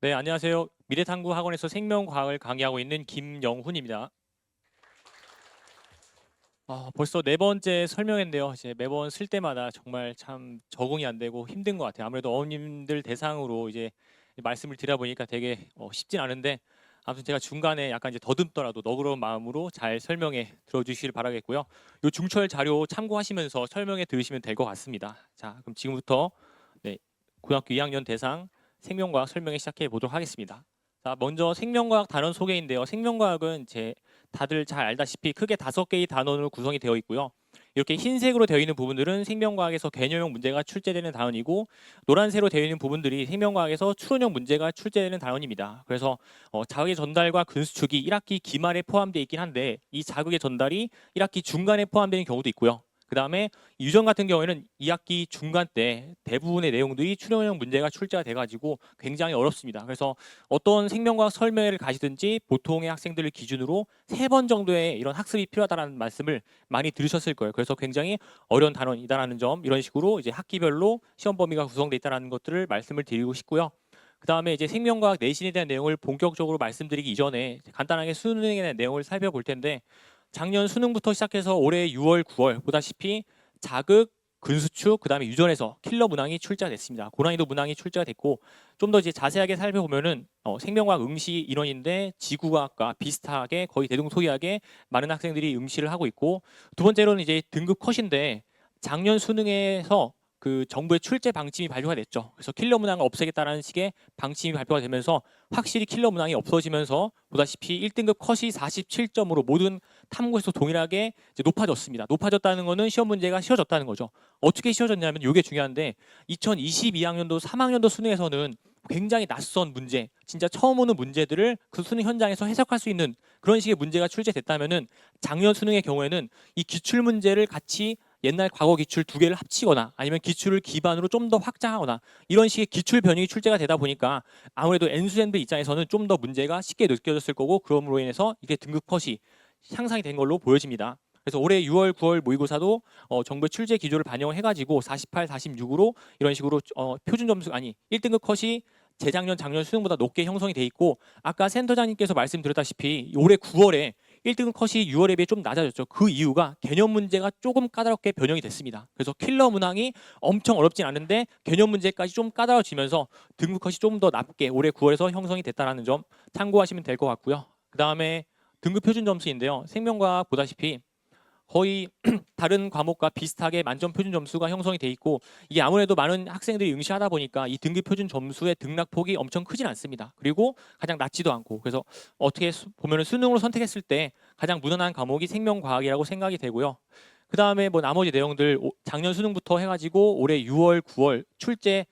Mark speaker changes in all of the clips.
Speaker 1: 네, 안녕하세요. 미래탐구학원에서 생명과학을 강의하고 있는 김영훈입니다. 벌써 네 번째 설명인데요. 이제 매번 쓸 때마다 정말 참 적응이 안 되고 힘든 것 같아요. 아무래도 어머님들 대상으로 이제 말씀을 드려 보니까 되게 쉽진 않은데, 아무튼 제가 중간에 약간 이제 더듬더라도 너그러운 마음으로 잘 설명해 들어주시길 바라겠고요. 이 중철 자료 참고하시면서 설명해 들으시면 될 것 같습니다. 자, 그럼 지금부터 네, 고등학교 2학년 대상 생명과학 설명에 시작해 보도록 하겠습니다. 자, 먼저 생명과학 단원 소개인데요. 생명과학은 다들 잘 알다시피 크게 5개의 단원으로 구성이 되어 있고요. 이렇게 흰색으로 되어 있는 부분들은 생명과학에서 개념형 문제가 출제되는 단원이고, 노란색으로 되어 있는 부분들이 생명과학에서 추론형 문제가 출제되는 단원입니다. 그래서 자극의 전달과 근수축이 1학기 기말에 포함되어 있긴 한데, 이 자극의 전달이 1학기 중간에 포함되는 경우도 있고요. 그 다음에 유전 같은 경우에는 2학기 중간 때 대부분의 내용들이 추론형 문제가 출제가 돼가지고 굉장히 어렵습니다. 그래서 어떤 생명과학 설명회를 가시든지 보통의 학생들을 기준으로 3번 정도의 이런 학습이 필요하다는 말씀을 많이 들으셨을 거예요. 그래서 굉장히 어려운 단원이다라는 점, 이런 식으로 이제 학기별로 시험 범위가 구성되어 있다는 것들을 말씀을 드리고 싶고요. 그 다음에 이제 생명과학 내신에 대한 내용을 본격적으로 말씀드리기 이전에 간단하게 수능에 대한 내용을 살펴볼 텐데, 작년 수능부터 시작해서 올해 6월, 9월 보다시피 자극, 근수축, 그 다음에 유전에서 킬러 문항이 출제가 됐습니다. 고난이도 문항이 출제가 됐고, 좀 더 이제 자세하게 살펴보면은 생명과학 응시 인원인데 지구과학과 비슷하게 거의 대동소이하게 많은 학생들이 응시를 하고 있고, 두 번째로는 이제 등급 컷인데, 작년 수능에서 그 정부의 출제 방침이 발표가 됐죠. 그래서 킬러 문항을 없애겠다라는 식의 방침이 발표가 되면서 확실히 킬러 문항이 없어지면서 보다시피 1등급 컷이 47점으로 모든 탐구에서 동일하게 이제 높아졌습니다. 높아졌다는 거는 시험 문제가 쉬워졌다는 거죠. 어떻게 쉬워졌냐면 이게 중요한데, 2022학년도 3학년도 수능에서는 굉장히 낯선 문제, 진짜 처음 오는 문제들을 그 수능 현장에서 해석할 수 있는 그런 식의 문제가 출제됐다면은, 작년 수능의 경우에는 이 기출 문제를 같이 옛날 과거 기출 2개를 합치거나 아니면 기출을 기반으로 좀 더 확장하거나 이런 식의 기출 변형이 출제가 되다 보니까 아무래도 N수생들 입장에서는 좀 더 문제가 쉽게 느껴졌을 거고, 그럼으로 인해서 이게 등급 컷이 향상이 된 걸로 보여집니다. 그래서 올해 6월, 9월 모의고사도 정부의 출제 기조를 반영을 해가지고 48, 46으로 이런 식으로 표준 점수 아니 1등급 컷이 재작년, 작년 수능보다 높게 형성이 돼 있고, 아까 센터장님께서 말씀드렸다시피 올해 9월에 1등급 컷이 6월에 비해 좀 낮아졌죠. 그 이유가 개념 문제가 조금 까다롭게 변형이 됐습니다. 그래서 킬러 문항이 엄청 어렵진 않은데 개념 문제까지 좀 까다로워지면서 등급 컷이 좀 더 낮게 올해 9월에서 형성이 됐다는 점 참고하시면 될 것 같고요. 그 다음에 등급 표준 점수인데요. 생명과학 보다시피 거의 다른 과목과 비슷하게 만점 표준 점수가 형성이 돼 있고, 이게 아무래도 많은 학생들이 응시하다 보니까 이 등급 표준 점수의 등락폭이 엄청 크진 않습니다. 그리고 가장 낮지도 않고, 그래서 어떻게 보면은 수능으로 선택했을 때 가장 무난한 과목이 생명과학이라고 생각이 되고요. 그 다음에 뭐 나머지 내용들 작년 수능부터 해가지고 올해 6월, 9월 출제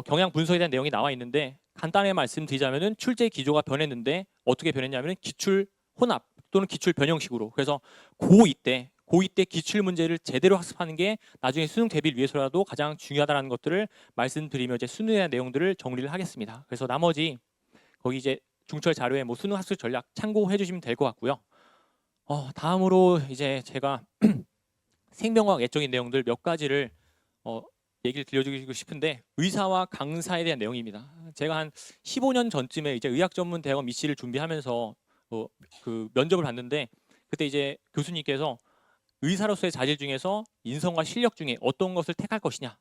Speaker 1: 경향 분석에 대한 내용이 나와 있는데, 간단하게 말씀드리자면은 출제 기조가 변했는데 어떻게 변했냐면은 기출 혼합 또는 기출 변형식으로. 그래서 고2때 기출 문제를 제대로 학습하는 게 나중에 수능 대비를 위해서라도 가장 중요하다는 것들을 말씀드리며 이제 수능에 대한 내용들을 정리를 하겠습니다. 그래서 나머지 거기 이제 중철 자료에 뭐 수능 학습 전략 참고해 주시면 될 것 같고요. 다음으로 이제 제가 생명과학 애적인 내용들 몇 가지를 어, 얘기를 들려드리고 싶은데, 의사와 강사에 대한 내용입니다. 제가 한 15년 전쯤에 이제 의학 전문 대학원 미시를 준비하면서 그 면접을 봤는데, 그때 이제 교수님께서 의사로서의 자질 중에서 인성과 실력 중에 어떤 것을 택할 것이냐,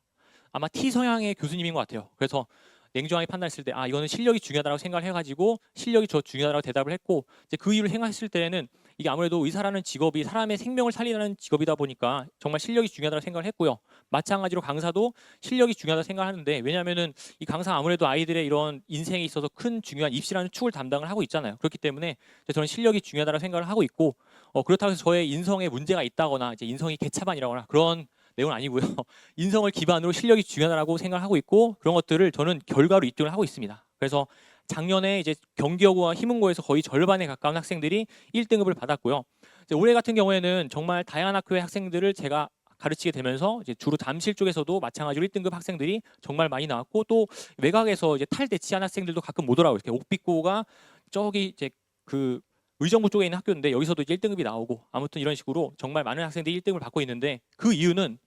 Speaker 1: 아마 T 성향의 교수님인 것 같아요. 그래서 냉정하게 판단했을 때 이거는 실력이 중요하다고 생각을 해가지고 실력이 저 중요하다고 대답을 했고, 이제 그 이유를 행했을 때는 이게 아무래도 의사라는 직업이 사람의 생명을 살리는 직업이다 보니까 정말 실력이 중요하다고 생각을 했고요. 마찬가지로 강사도 실력이 중요하다고 생각하는데, 왜냐하면은 이 강사 아무래도 아이들의 이런 인생에 있어서 큰 중요한 입시라는 축을 담당을 하고 있잖아요. 그렇기 때문에 저는 실력이 중요하다고 생각을 하고 있고, 그렇다고 해서 저의 인성에 문제가 있다거나 이제 인성이 개차반이라거나 그런 내용은 아니고요. 인성을 기반으로 실력이 중요하다고 생각하고 있고, 그런 것들을 저는 결과로 입증을 하고 있습니다. 그래서 작년에 이제 경기여고와 희문고에서 거의 절반에 가까운 학생들이 1등급을 받았고요. 이제 올해 같은 경우에는 정말 다양한 학교의 학생들을 제가 가르치게 되면서 이제 주로 잠실 쪽에서도 마찬가지로 1등급 학생들이 정말 많이 나왔고, 또 외곽에서 이제 탈대치한 학생들도 가끔 오더라고요. 이렇게 옥빛고가 저기 이제 그 의정부 쪽에 있는 학교인데 여기서도 이제 1등급이 나오고, 아무튼 이런 식으로 정말 많은 학생들이 1등을 받고 있는데, 그 이유는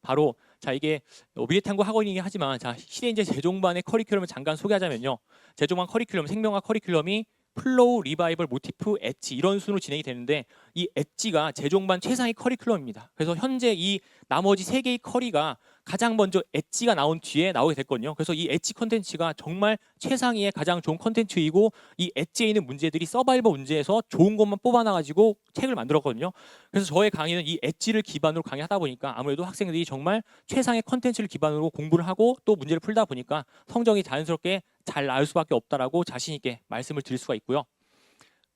Speaker 1: 바로 자, 이게 미래탐구 학원이긴 하지만 자, 시대인재 재종반의 커리큘럼을 잠깐 소개하자면요. 재종반 커리큘럼, 생명학 커리큘럼이 플로우, 리바이벌, 모티프, 엣지 이런 순으로 진행이 되는데 이 엣지가 재종반 최상의 커리큘럼입니다. 그래서 현재 이 나머지 세 개의 커리가 가장 먼저 엣지가 나온 뒤에 나오게 됐거든요. 그래서 이 엣지 컨텐츠가 정말 최상위의 가장 좋은 컨텐츠이고 이 엣지에 있는 문제들이 서바이벌 문제에서 좋은 것만 뽑아놔가지고 책을 만들었거든요. 그래서 저의 강의는 이 엣지를 기반으로 강의하다 보니까 아무래도 학생들이 정말 최상의 컨텐츠를 기반으로 공부를 하고 또 문제를 풀다 보니까 성적이 자연스럽게 잘 나올 수밖에 없다라고 자신 있게 말씀을 드릴 수가 있고요.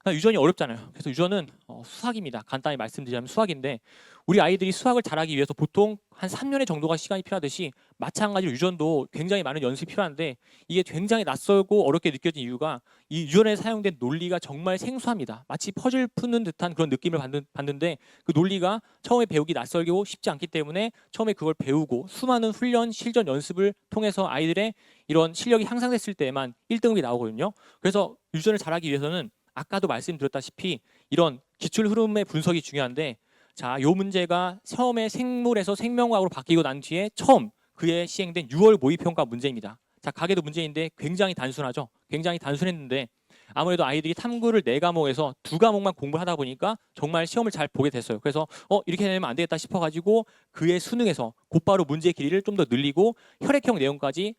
Speaker 1: 유전이 어렵잖아요. 그래서 유전은 수학입니다. 간단히 말씀드리자면 수학인데 우리 아이들이 수학을 잘하기 위해서 보통 한 3년의 정도가 시간이 필요하듯이 마찬가지로 유전도 굉장히 많은 연습이 필요한데 이게 굉장히 낯설고 어렵게 느껴진 이유가 이 유전에 사용된 논리가 정말 생소합니다. 마치 퍼즐 푸는 듯한 그런 느낌을 받는데 그 논리가 처음에 배우기 낯설고 쉽지 않기 때문에 처음에 그걸 배우고 수많은 훈련, 실전 연습을 통해서 아이들의 이런 실력이 향상됐을 때에만 1등급이 나오거든요. 그래서 유전을 잘하기 위해서는 아까도 말씀드렸다시피 이런 기출 흐름의 분석이 중요한데 자, 요 문제가 처음에 생물에서 생명과학으로 바뀌고 난 뒤에 처음 그에 시행된 6월 모의평가 문제입니다. 자, 가계도 문제인데 굉장히 단순하죠. 굉장히 단순했는데 아무래도 아이들이 탐구를 4과목에서 2과목만 공부를 하다 보니까 정말 시험을 잘 보게 됐어요. 그래서 이렇게 되면 안 되겠다 싶어가지고 그의 수능에서 곧바로 문제의 길이를 좀 더 늘리고 혈액형 내용까지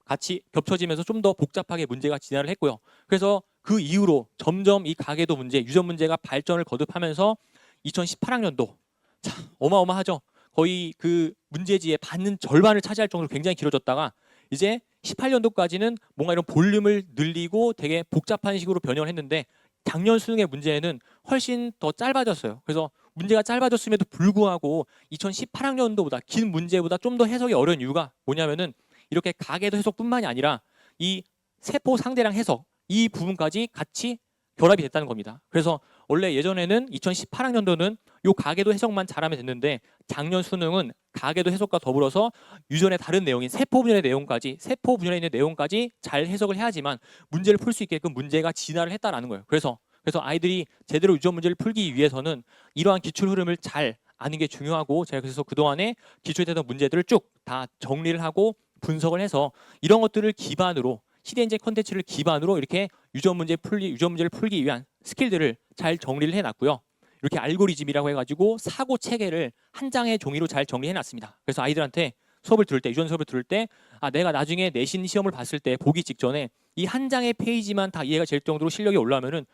Speaker 1: 같이 겹쳐지면서 좀 더 복잡하게 문제가 진화를 했고요. 그래서 그 이후로 점점 이 가계도 문제, 유전 문제가 발전을 거듭하면서 2018학년도 자, 어마어마하죠. 거의 그 문제지의 받는 절반을 차지할 정도로 굉장히 길어졌다가 이제 18년도까지는 뭔가 이런 볼륨을 늘리고 되게 복잡한 식으로 변형을 했는데 작년 수능의 문제는 훨씬 더 짧아졌어요. 그래서 문제가 짧아졌음에도 불구하고 2018학년도보다 긴 문제보다 좀 더 해석이 어려운 이유가 뭐냐면은 이렇게 가계도 해석뿐만이 아니라 이 세포 상대량 해석 이 부분까지 같이 결합이 됐다는 겁니다. 그래서 원래 예전에는 2018학년도는 요 가계도 해석만 잘하면 됐는데 작년 수능은 가계도 해석과 더불어서 유전의 다른 내용인 세포 분열의 내용까지 세포 분열에 있는 내용까지 잘 해석을 해야지만 문제를 풀 수 있게끔 문제가 진화를 했다라는 거예요. 그래서 아이들이 제대로 유전 문제를 풀기 위해서는 이러한 기출 흐름을 잘 아는 게 중요하고 제가 그래서 그동안에 기출되던 문제들을 쭉 다 정리를 하고 분석을 해서 이런 것들을 기반으로 시대인재 컨텐츠를 기반으로 이렇게 유전 문제를 풀기 위한 스킬들을 잘 정리를 해놨고요. 이렇게 알고리즘이라고 해가지고 사고 체계를 한 장의 종이로 잘 정리해놨습니다. 그래서 아이들한테 수업을 들을 때 유전 수업을 들을 때 내가 나중에 내신 시험을 봤을 때 보기 직전에 이 한 장의 페이지만 다 이해가 될 정도로 실력이 올라오면은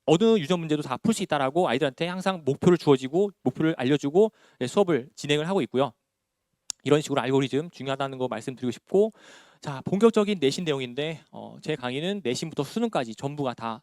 Speaker 1: 어느 유전 문제도 다 풀 수 있다라고 아이들한테 항상 목표를 주어지고 목표를 알려주고 수업을 진행을 하고 있고요. 이런 식으로 알고리즘 중요하다는 거 말씀드리고 싶고 자, 본격적인 내신 내용인데 제 강의는 내신부터 수능까지 전부 다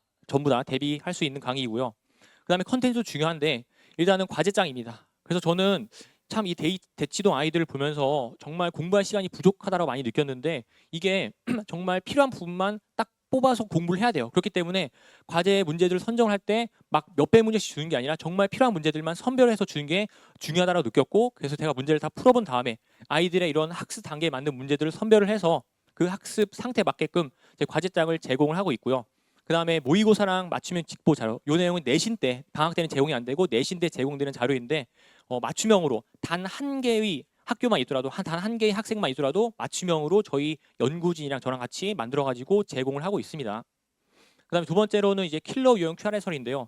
Speaker 1: 대비할 수 있는 강의이고요. 그다음에 컨텐츠도 중요한데 일단은 과제장입니다. 그래서 저는 참 이 대치동 아이들을 보면서 정말 공부할 시간이 부족하다고 많이 느꼈는데 이게 정말 필요한 부분만 딱 뽑아서 공부를 해야 돼요. 그렇기 때문에 과제 문제들을 선정을 할 때 막 몇백 문제씩 주는 게 아니라 정말 필요한 문제들만 선별해서 주는 게 중요하다고 느꼈고 그래서 제가 문제를 다 풀어본 다음에 아이들의 이런 학습 단계에 맞는 문제들을 선별을 해서 그 학습 상태에 맞게끔 제 과제장을 제공을 하고 있고요. 그 다음에 모의고사랑 맞춤형 직보 자료 이 내용은 내신 때 방학 때는 제공이 안 되고 내신 때 제공되는 자료인데 맞춤형으로 단 한 개의 학교만 있더라도 단 한 개의 학생만 있더라도 맞춤형으로 저희 연구진이랑 저랑 같이 만들어 가지고 제공을 하고 있습니다. 그다음에 두 번째로는 이제 킬러 유형 QR 해설인데요.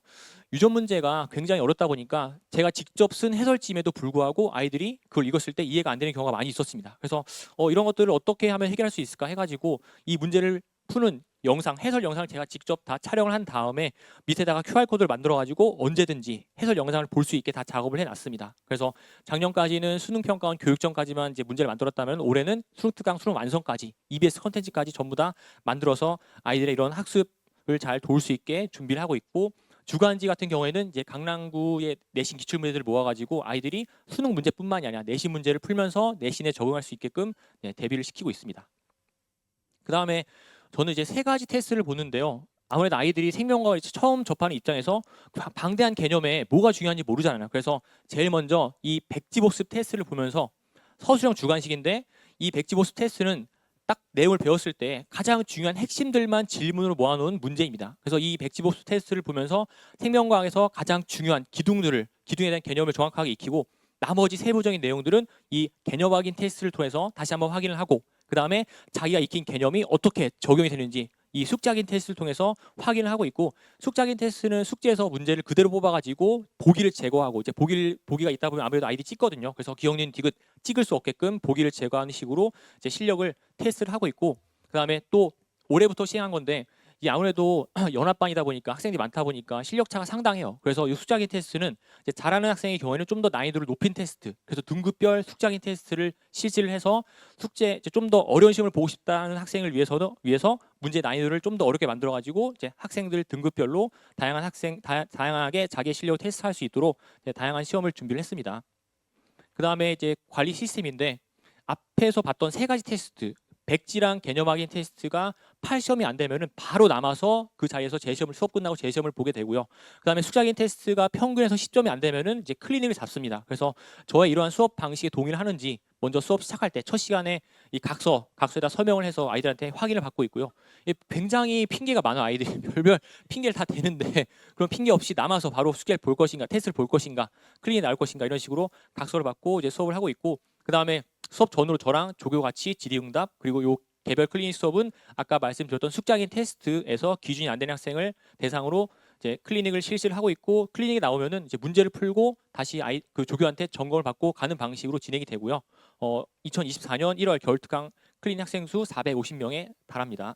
Speaker 1: 유전 문제가 굉장히 어렵다 보니까 제가 직접 쓴 해설지임에도 불구하고 아이들이 그걸 읽었을 때 이해가 안 되는 경우가 많이 있었습니다. 그래서 이런 것들을 어떻게 하면 해결할 수 있을까 해가지고 이 문제를 푸는 영상, 해설 영상을 제가 직접 다 촬영을 한 다음에 밑에다가 QR코드를 만들어가지고 언제든지 해설 영상을 볼 수 있게 다 작업을 해놨습니다. 그래서 작년까지는 수능평가원 교육전까지만 이제 문제를 만들었다면 올해는 수능특강, 수능 완성까지 EBS 컨텐츠까지 전부 다 만들어서 아이들의 이런 학습을 잘 도울 수 있게 준비를 하고 있고 주간지 같은 경우에는 이제 강남구의 내신 기출 문제들을 모아가지고 아이들이 수능 문제뿐만이 아니라 내신 문제를 풀면서 내신에 적응할 수 있게끔 대비를 시키고 있습니다. 그 다음에 저는 이제 3가지 테스트를 보는데요. 아무래도 아이들이 생명과학을 처음 접하는 입장에서 방대한 개념에 뭐가 중요한지 모르잖아요. 그래서 제일 먼저 이 백지복습 테스트를 보면서 서술형 주관식인데 이 백지복습 테스트는 딱 내용을 배웠을 때 가장 중요한 핵심들만 질문으로 모아놓은 문제입니다. 그래서 이 백지복습 테스트를 보면서 생명과학에서 가장 중요한 기둥에 대한 개념을 정확하게 익히고 나머지 세부적인 내용들은 이 개념 확인 테스트를 통해서 다시 한번 확인을 하고 그 다음에 자기가 익힌 개념이 어떻게 적용이 되는지 이 숙제 확인 테스트를 통해서 확인을 하고 있고 숙제 확인 테스트는 숙제에서 문제를 그대로 뽑아가지고 보기를 제거하고 이제 보기가 있다 보면 아무래도 아이들이 찍거든요. 그래서 기억니은 디귿 찍을 수 없게끔 보기를 제거하는 식으로 이제 실력을 테스트를 하고 있고 그 다음에 또 올해부터 시행한 건데 이 아무래도 연합반이다 보니까 학생들이 많다 보니까 실력 차가 상당해요. 그래서 이 숙제 확인 테스트는 이제 잘하는 학생의 경우에는 좀 더 난이도를 높인 테스트, 그래서 등급별 숙제 확인 테스트를 실시를 해서 숙제 좀 더 어려운 시험을 보고 싶다는 학생을 위해서 문제 난이도를 좀 더 어렵게 만들어 가지고 이제 학생들 등급별로 다양하게 자기의 실력을 테스트할 수 있도록 다양한 시험을 준비를 했습니다. 그 다음에 이제 관리 시스템인데 앞에서 봤던 세 가지 테스트. 백지랑 개념 확인 테스트가 8시험이 안 되면은 바로 남아서 그 자리에서 재시험을 수업 끝나고 재시험을 보게 되고요. 그다음에 숙제 확인 테스트가 평균에서 10점이 안 되면은 이제 클리닉을 잡습니다. 그래서 저의 이러한 수업 방식에 동의를 하는지 먼저 수업 시작할 때 첫 시간에 이 각서에다 서명을 해서 아이들한테 확인을 받고 있고요. 굉장히 핑계가 많아 아이들이 별별 핑계를 다 대는데 그런 핑계 없이 남아서 바로 숙제를 볼 것인가, 테스트를 볼 것인가, 클리닉이 나올 것인가 이런 식으로 각서를 받고 이제 수업을 하고 있고 그다음에 수업 전으로 저랑 조교 같이 질의응답 그리고 요 개별 클리닉 수업은 아까 말씀드렸던 숙제 확인 테스트에서 기준이 안 되는 학생을 대상으로 이제 클리닉을 실시를 하고 있고 클리닉이 나오면은 이제 문제를 풀고 다시 그 조교한테 점검을 받고 가는 방식으로 진행이 되고요. 2024년 1월 겨울 특강 클리닉 학생 수 450명에 달합니다.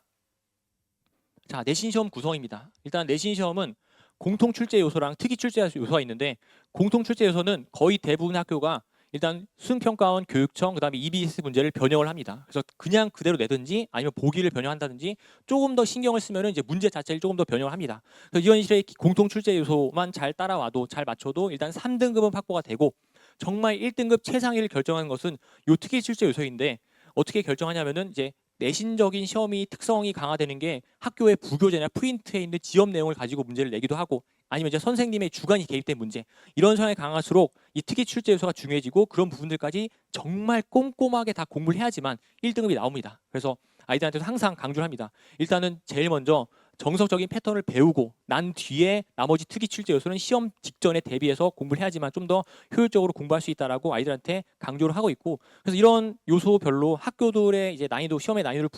Speaker 1: 자, 내신 시험 구성입니다. 일단 내신 시험은 공통 출제 요소랑 특이 출제 요소가 있는데 공통 출제 요소는 거의 대부분 학교가 일단 수능평가원 교육청 그다음에 EBS 문제를 변형을 합니다. 그래서 그냥 그대로 내든지 아니면 보기를 변형한다든지 조금 더 신경을 쓰면은 이제 문제 자체를 조금 더 변형을 합니다. 그래서 이런 식의 공통 출제 요소만 잘 따라와도 잘 맞춰도 일단 3등급은 확보가 되고 정말 1등급 최상위를 결정하는 것은 요 특이 출제 요소인데 어떻게 결정하냐면은 이제 내신적인 시험이 특성이 강화되는 게 학교의 부교재나 프린트에 있는 지업 내용을 가지고 문제를 내기도 하고 아니면 이제 선생님의 주관이 개입된 문제 이런 성향이 강할수록 이 특이 출제 요소가 중요해지고 그런 부분들까지 정말 꼼꼼하게 다 공부를 해야지만 1등급이 나옵니다. 그래서 아이들한테도 항상 강조를 합니다. 일단은 제일 먼저 정석적인 패턴을 배우고 난 뒤에 나머지 특이 출제 요소는 시험 직전에 대비해서 공부를 해야지만 좀 더 효율적으로 공부할 수 있다라고 아이들한테 강조를 하고 있고 그래서 이런 요소별로 학교들의 이제 난이도 시험의 난이도를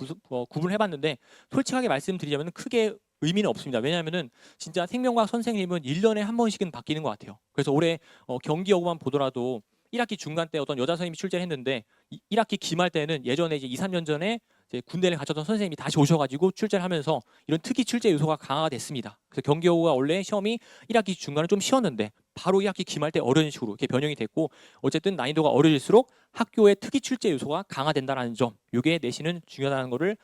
Speaker 1: 구분해봤는데 솔직하게 말씀드리자면 크게 의미는 없습니다. 왜냐하면은 진짜 생명과학 선생님은 1년에 한 번씩은 바뀌는 것 같아요. 그래서 올해 경기 여고만 보더라도 1학기 중간 때 어떤 여자 선생님이 출제를 했는데 1학기 기말 때는 예전에 이제 2, 3년 전에 이제 군대를 가셨던 선생님이 다시 오셔가지고 출제를 하면서 이런 특이 출제 요소가 강화가 됐습니다. 그래서 경기 여고가 원래 시험이 1학기 중간에 좀 쉬웠는데 바로 1학기 기말 때 어려운 식으로 이렇게 변형이 됐고 어쨌든 난이도가 어려질수록 학교의 특이 출제 요소가 강화된다는 점 이게 내신은 중요하다는 거를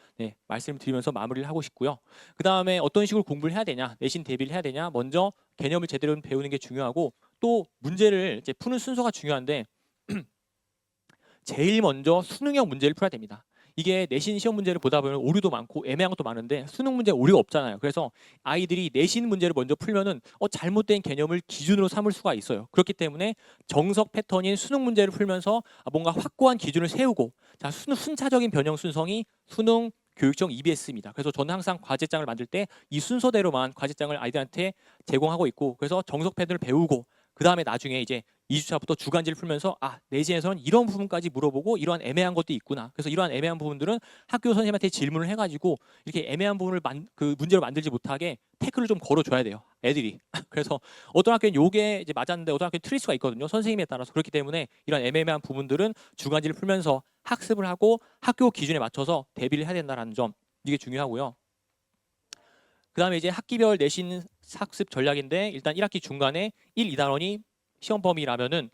Speaker 1: 말씀을 드리면서 마무리를 하고 싶고요. 그 다음에 어떤 식으로 공부를 해야 되냐 내신 대비를 해야 되냐 먼저 개념을 제대로 배우는 게 중요하고 또 문제를 이제 푸는 순서가 중요한데 제일 먼저 수능형 문제를 풀어야 됩니다. 이게 내신 시험 문제를 보다 보면 오류도 많고 애매한 것도 많은데 수능 문제 오류가 없잖아요. 그래서 아이들이 내신 문제를 먼저 풀면은 잘못된 개념을 기준으로 삼을 수가 있어요. 그렇기 때문에 정석 패턴인 수능 문제를 풀면서 뭔가 확고한 기준을 세우고 자 순차적인 변형 순서이 수능 교육청 EBS입니다. 그래서 저는 항상 과제장을 만들 때 이 순서대로만 과제장을 아이들한테 제공하고 있고 그래서 정석 패턴을 배우고 그 다음에 나중에 이제 2주차부터 주간지를 풀면서 내신에서는 이런 부분까지 물어보고 이러한 애매한 것도 있구나. 그래서 이러한 애매한 부분들은 학교 선생님한테 질문을 해가지고 이렇게 애매한 부분을 그 문제로 만들지 못하게 태클을 좀 걸어줘야 돼요. 애들이. 그래서 어떤 학교는 요게 이제 맞았는데 어떤 학교는 틀릴 수가 있거든요. 선생님에 따라서. 그렇기 때문에 이런 애매한 부분들은 주간지를 풀면서 학습을 하고 학교 기준에 맞춰서 대비를 해야 된다는 점 이게 중요하고요. 그 다음에 이제 학기별 내신 학습 전략인데 일단 1학기 중간에 1, 2단원이 시험 범위라면은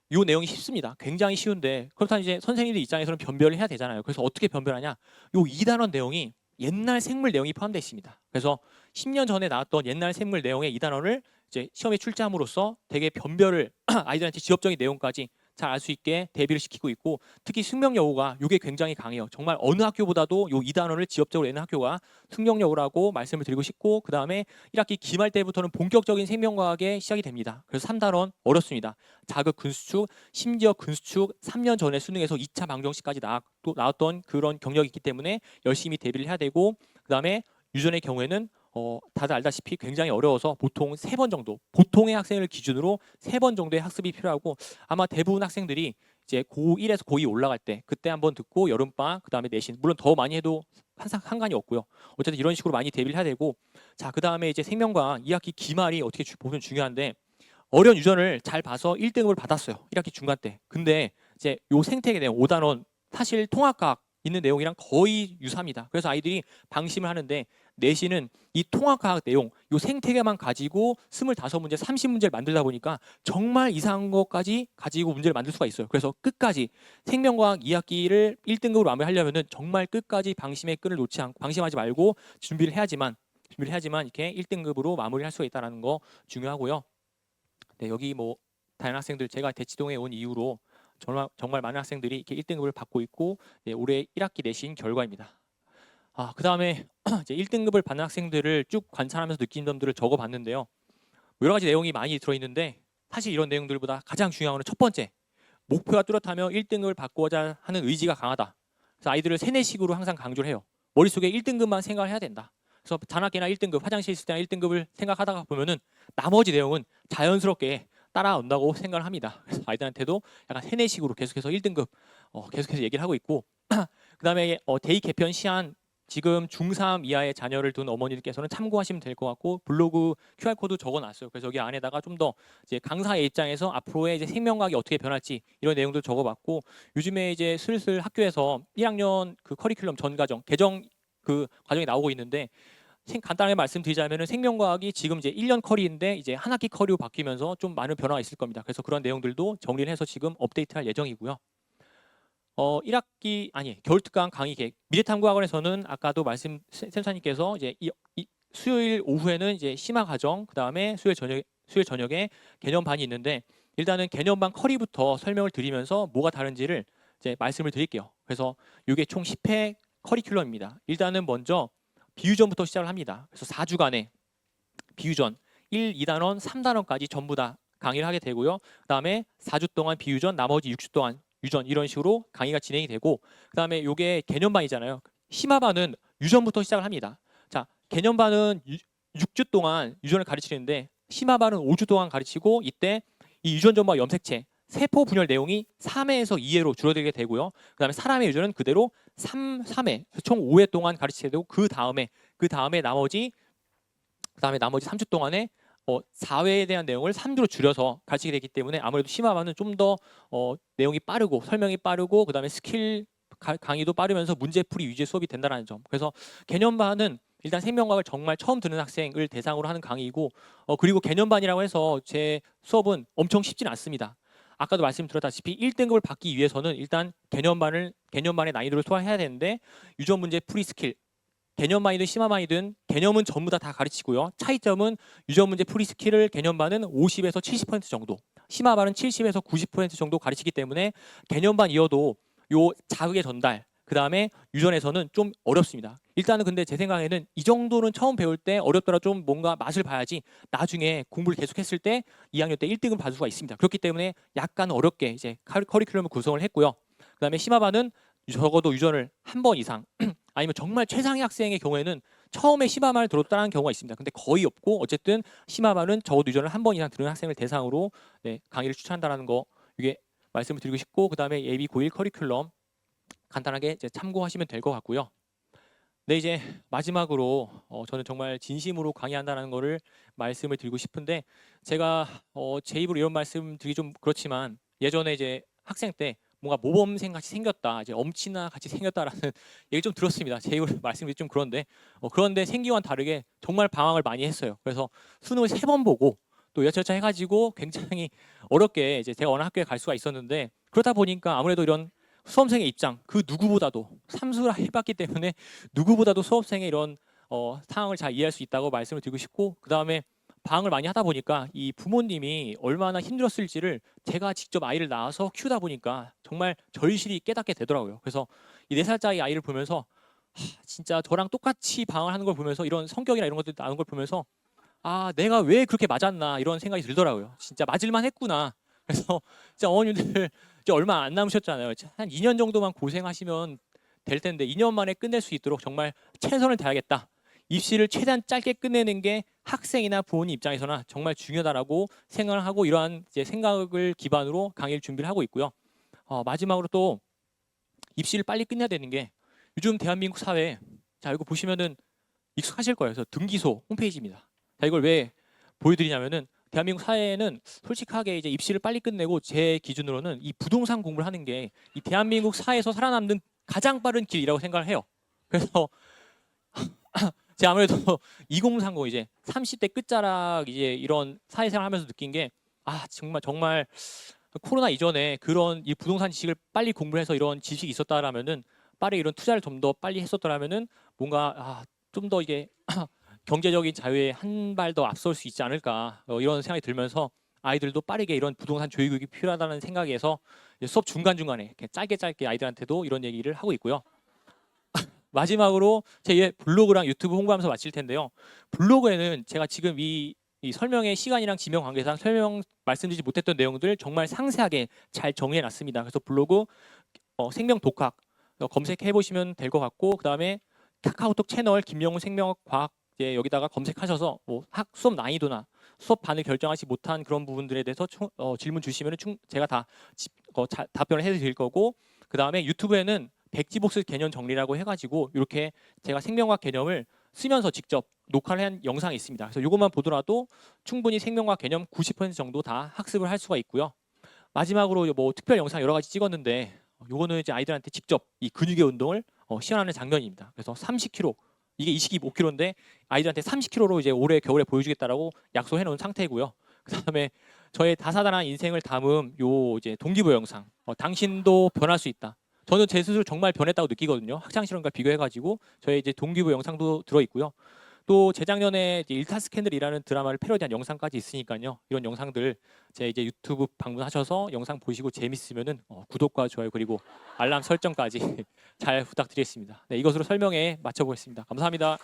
Speaker 1: 이 내용이 쉽습니다. 굉장히 쉬운데 그렇다면 이제 선생님들 입장에서는 변별을 해야 되잖아요. 그래서 어떻게 변별하냐? 요 2단원 내용이 옛날 생물 내용이 포함되어 있습니다. 그래서 10년 전에 나왔던 옛날 생물 내용의 2단원을 이제 시험에 출제함으로써 되게 변별을 아이들한테 지엽적인 내용까지 잘 알 수 있게 대비를 시키고 있고 특히 숙명여고가 이게 굉장히 강해요. 정말 어느 학교보다도 요 2단원을 지엽적으로 내는 학교가 숙명여고라고 말씀을 드리고 싶고 그 다음에 1학기 기말 때부터는 본격적인 생명과학에 시작이 됩니다. 그래서 3단원 어렵습니다. 자극 근수축 심지어 근수축 3년 전에 수능에서 2차 방정식까지 나왔던 그런 경력이 있기 때문에 열심히 대비를 해야 되고 그 다음에 유전의 경우에는 다들 알다시피 굉장히 어려워서 보통 3번 정도, 보통의 학생을 기준으로 3번 정도의 학습이 필요하고 아마 대부분 학생들이 이제 고1에서 고2 올라갈 때 그때 한번 듣고 여름방학 그다음에 내신 물론 더 많이 해도 상관이 없고요. 어쨌든 이런 식으로 많이 대비를 해야 되고 자 그다음에 이제 생명과학 2학기 기말이 어떻게 보면 중요한데 어려운 유전을 잘 봐서 1등급을 받았어요. 1학기 중간 때. 근데 이제 요 생태계 내용 5단원 사실 통합과학 있는 내용이랑 거의 유사합니다. 그래서 아이들이 방심을 하는데 내신은 이 통합과학 내용 요 생태계만 가지고 25문제 30문제를 만들다 보니까 정말 이상한 것까지 가지고 문제를 만들 수가 있어요. 그래서 끝까지 생명과학 2학기를 1등급으로 마무리하려면은 정말 끝까지 방심의 끈을 놓지 않고 방심하지 말고 준비를 해야지만 이렇게 1등급으로 마무리할 수가 있다는 거 중요하고요. 네, 여기 뭐 다른 학생들 제가 대치동에 온 이후로 정말 많은 학생들이 이렇게 1등급을 받고 있고 네, 올해 1학기 내신 결과입니다. 그 다음에 이제 1등급을 받는 학생들을 쭉 관찰하면서 느낀 점들을 적어봤는데요. 여러 가지 내용이 많이 들어있는데 사실 이런 내용들보다 가장 중요한 건 첫 번째, 목표가 뚜렷하며 1등급을 받고자 하는 의지가 강하다. 그래서 아이들을 세뇌식으로 항상 강조를 해요. 머릿속에 1등급만 생각을 해야 된다. 그래서 단학기나 1등급, 화장실 있을 때나 1등급을 생각하다가 보면은 나머지 내용은 자연스럽게 따라온다고 생각을 합니다. 그래서 아이들한테도 약간 세뇌식으로 계속해서 1등급 계속해서 얘기를 하고 있고 그다음에 데이 개편 시한 지금 중3 이하의 자녀를 둔 어머니들께서는 참고하시면 될 것 같고 블로그 QR코드 적어놨어요. 그래서 여기 안에다가 좀 더 이제 강사의 입장에서 앞으로의 이제 생명과학이 어떻게 변할지 이런 내용들 적어봤고 요즘에 이제 슬슬 학교에서 1학년 그 커리큘럼 전 과정 개정 그 과정이 나오고 있는데 간단하게 말씀드리자면은 생명과학이 지금 이제 1년 커리인데 이제 한 학기 커리로 바뀌면서 좀 많은 변화가 있을 겁니다. 그래서 그런 내용들도 정리를 해서 지금 업데이트할 예정이고요. 1학기 겨울특강 강의 계획 미래탐구학원에서는 아까도 센터님께서 이제 수요일 오후에는 이제 심화 과정 그다음에 수요일 저녁에 개념반이 있는데 일단은 개념반 커리부터 설명을 드리면서 뭐가 다른지를 이제 말씀을 드릴게요. 그래서 이게 총 10회 커리큘럼입니다. 일단은 먼저 비유전부터 시작을 합니다. 그래서 4주간에 비유전 1, 2단원, 3단원까지 전부 다 강의를 하게 되고요. 그다음에 4주 동안 비유전, 나머지 6주 동안 유전 이런 식으로 강의가 진행이 되고 그다음에 이게 개념반이잖아요. 심화반은 유전부터 시작을 합니다. 자, 개념반은 6주 동안 유전을 가르치는데 심화반은 5주 동안 가르치고 이때 이 유전 점과 염색체 세포 분열 내용이 3회에서 2회로 줄어들게 되고요. 그다음에 사람의 유전은 그대로 3회 총 5회 동안 가르치게 되고 그 다음에 나머지 3주 동안에 4회에 대한 내용을 3주로 줄여서 가르치게 되기 때문에 아무래도 심화반은 좀 더 내용이 빠르고 설명이 빠르고 그다음에 스킬 강의도 빠르면서 문제풀이 위주의 수업이 된다는 점. 그래서 개념반은 일단 생명과학을 정말 처음 듣는 학생을 대상으로 하는 강의이고 그리고 개념반이라고 해서 제 수업은 엄청 쉽지는 않습니다. 아까도 말씀드렸다시피 1등급을 받기 위해서는 일단 개념반의 난이도를 소화해야 되는데 유전 문제 풀이 스킬 개념반이든 심화반이든 개념은 전부 다 가르치고요. 차이점은 유전 문제 풀이 스킬을 개념반은 50에서 70% 정도, 심화반은 70에서 90% 정도 가르치기 때문에 개념반이어도 요 자극의 전달, 그 다음에 유전에서는 좀 어렵습니다. 일단은 근데 제 생각에는 이 정도는 처음 배울 때 어렵더라 좀 뭔가 맛을 봐야지 나중에 공부를 계속했을 때 2학년 때 1등을 받을 수가 있습니다. 그렇기 때문에 약간 어렵게 이제 커리큘럼을 구성을 했고요. 그 다음에 심화반은 적어도 유전을 한 번 이상 아니면 정말 최상위 학생의 경우에는 처음에 심화반을 들어도 따라하는 경우가 있습니다. 근데 거의 없고 어쨌든 심화반은 적어도 유전을 한 번 이상 들은 학생을 대상으로 강의를 추천한다는 거 이게 말씀을 드리고 싶고 그다음에 예비 고1 커리큘럼 간단하게 이제 참고하시면 될 것 같고요. 네 이제 마지막으로 저는 정말 진심으로 강의한다는 거를 말씀을 드리고 싶은데 제가 제 입으로 이런 말씀 드리기 좀 그렇지만 예전에 이제 학생 때 뭔가 모범생 같이 생겼다, 이제 엄친아 같이 생겼다라는 얘기 좀 들었습니다. 제 입으로 말씀드리기 좀 그런데 그런데 생기와는 다르게 정말 방황을 많이 했어요. 그래서 수능을 3번 보고 또 여차저차 해가지고 굉장히 어렵게 이제 제가 어느 학교에 갈 수가 있었는데 그러다 보니까 아무래도 이런 수험생의 입장 그 누구보다도 삼수를 해봤기 때문에 누구보다도 수험생의 이런 상황을 잘 이해할 수 있다고 말씀을 드리고 싶고 그 다음에 방황을 많이 하다 보니까 이 부모님이 얼마나 힘들었을지를 제가 직접 아이를 낳아서 키우다 보니까 정말 절실히 깨닫게 되더라고요. 그래서 이 4살짜리 아이를 보면서 진짜 저랑 똑같이 방황을 하는 걸 보면서 이런 성격이나 이런 것들 나오는 걸 보면서 내가 왜 그렇게 맞았나 이런 생각이 들더라고요. 진짜 맞을만 했구나. 그래서 진짜 어머님들 이제 얼마 안 남으셨잖아요. 한 2년 정도만 고생하시면 될 텐데 2년 만에 끝낼 수 있도록 정말 최선을 다하겠다. 입시를 최대한 짧게 끝내는 게 학생이나 부모님 입장에서는 정말 중요하다라고 생각을 하고 이러한 이제 생각을 기반으로 강의를 준비를 하고 있고요. 마지막으로 또 입시를 빨리 끝내야 되는 게 요즘 대한민국 사회, 자 이거 보시면은 익숙하실 거예요. 그래서 등기소 홈페이지입니다. 자 이걸 왜 보여드리냐면은 대한민국 사회에는 솔직하게 이제 입시를 빨리 끝내고 제 기준으로는 이 부동산 공부를 하는 게 이 대한민국 사회에서 살아남는 가장 빠른 길이라고 생각을 해요. 그래서 제가 아무래도 2030 이제 30대 끝자락 이제 이런 사회생활 하면서 느낀 게 정말 코로나 이전에 그런 이 부동산 지식을 빨리 공부해서 이런 지식이 있었다라면은 빠르게 이런 투자를 좀 더 빨리 했었더라면은 뭔가 좀 더 이게 경제적인 자유에 한 발 더 앞설 수 있지 않을까 이런 생각이 들면서 아이들도 빠르게 이런 부동산 조기 교육이 필요하다는 생각에서 수업 중간중간에 이렇게 짧게 아이들한테도 이런 얘기를 하고 있고요. 마지막으로 제 블로그랑 유튜브 홍보하면서 마칠 텐데요. 블로그에는 제가 지금 이 설명의 시간이랑 지명 관계상 말씀드리지 못했던 내용들 정말 상세하게 잘 정리해 놨습니다. 그래서 블로그 생명 독학 검색해 보시면 될 것 같고, 그 다음에 카카오톡 채널 김영훈 생명과학 이제 여기다가 검색하셔서 뭐 수업 난이도나 수업 반을 결정하지 못한 그런 부분들에 대해서 질문 주시면 제가 다 답변을 해드릴 거고, 그 다음에 유튜브에는 백지복수 개념 정리라고 해가지고 이렇게 제가 생명과학 개념을 쓰면서 직접 녹화를 한 영상이 있습니다. 그래서 이것만 보더라도 충분히 생명과학 개념 90% 정도 다 학습을 할 수가 있고요. 마지막으로 뭐 특별 영상 여러 가지 찍었는데 요거는 이제 아이들한테 직접 이 근육의 운동을 시연하는 장면입니다. 그래서 30kg, 이게 25kg인데 아이들한테 30kg로 이제 올해 겨울에 보여주겠다라고 약속해 놓은 상태고요. 그다음에 저의 다사다난 인생을 담은 요 이제 동기부여 영상, 당신도 변할 수 있다. 저는 제 스스로 정말 변했다고 느끼거든요. 학창 시절과 비교해가지고 저의 이제 동기부여 영상도 들어 있고요. 또 재작년에 이제 일타 스캔들이라는 드라마를 패러디한 영상까지 있으니까요. 이런 영상들 제 이제 유튜브 방문하셔서 영상 보시고 재밌으면은 구독과 좋아요 그리고 알람 설정까지 잘 부탁드리겠습니다. 네, 이것으로 설명에 마쳐보겠습니다. 감사합니다.